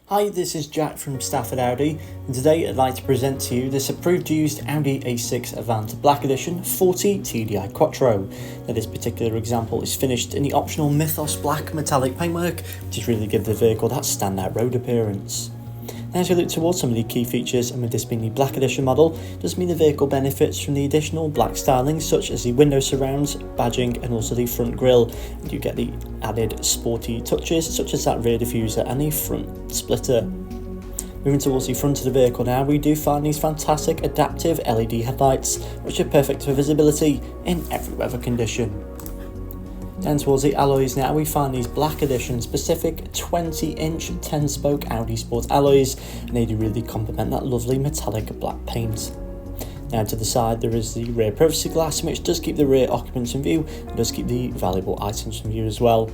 Hi, this is Jack from Stafford Audi, and today I'd like to present to you this approved used Audi A6 Avant Black Edition 40 TDI Quattro. Now, this particular example is finished in the optional Mythos black metallic paintwork, which is really give the vehicle that standout road appearance. Now, as we look towards some of the key features, and with this being the Black Edition model, does mean the vehicle benefits from the additional black styling such as the window surrounds, badging and also the front grille, and you get the added sporty touches such as that rear diffuser and the front splitter. Moving towards the front of the vehicle now, we do find these fantastic adaptive LED headlights which are perfect for visibility in every weather condition. Down towards the alloys now, we find these Black Edition specific 20-inch 10-spoke Audi Sport alloys, and they do really complement that lovely metallic black paint. Now to the side there is the rear privacy glass, which does keep the rear occupants in view and does keep the valuable items from view as well.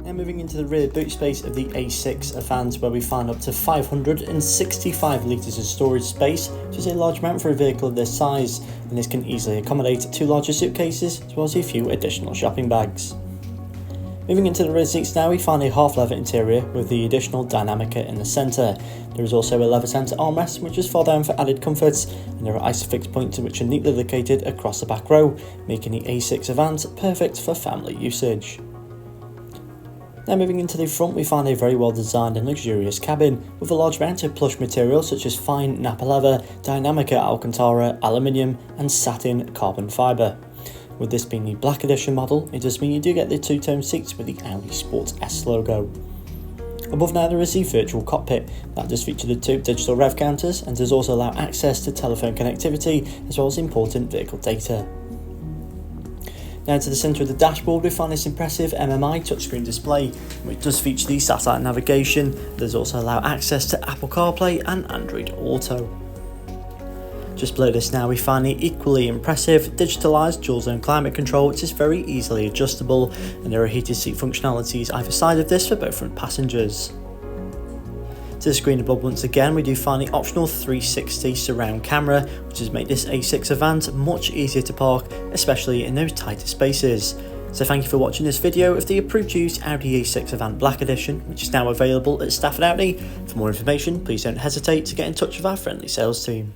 Now moving into the rear boot space of the A6 Avant, where we find up to 565 litres of storage space, which is a large amount for a vehicle of this size, and this can easily accommodate two larger suitcases as well as a few additional shopping bags. Moving into the rear seats now, we find a half leather interior with the additional Dynamica in the centre. There is also a leather centre armrest which is fold down for added comfort, and there are Isofix points which are neatly located across the back row, making the A6 Avant perfect for family usage. Now moving into the front, we find a very well designed and luxurious cabin with a large amount of plush material such as fine Napa leather, Dynamica Alcantara, aluminium and satin carbon fibre. With this being the Black Edition model, it does mean you do get the two-tone seats with the Audi Sport S logo. Above now there is the virtual cockpit that does feature the two digital rev counters and does also allow access to telephone connectivity as well as important vehicle data. Now to the centre of the dashboard, we find this impressive MMI touchscreen display, which does feature the satellite navigation. It does also allow access to Apple CarPlay and Android Auto. Just below this now, we find the equally impressive digitalised dual zone climate control, which is very easily adjustable, and there are heated seat functionalities either side of this for both front passengers. To the screen above once again, we do find the optional 360 surround camera, which has made this A6 Avant much easier to park, especially in those tighter spaces. So thank you for watching this video of the approved used Audi A6 Avant Black Edition, which is now available at Stafford Audi. For more information, please don't hesitate to get in touch with our friendly sales team.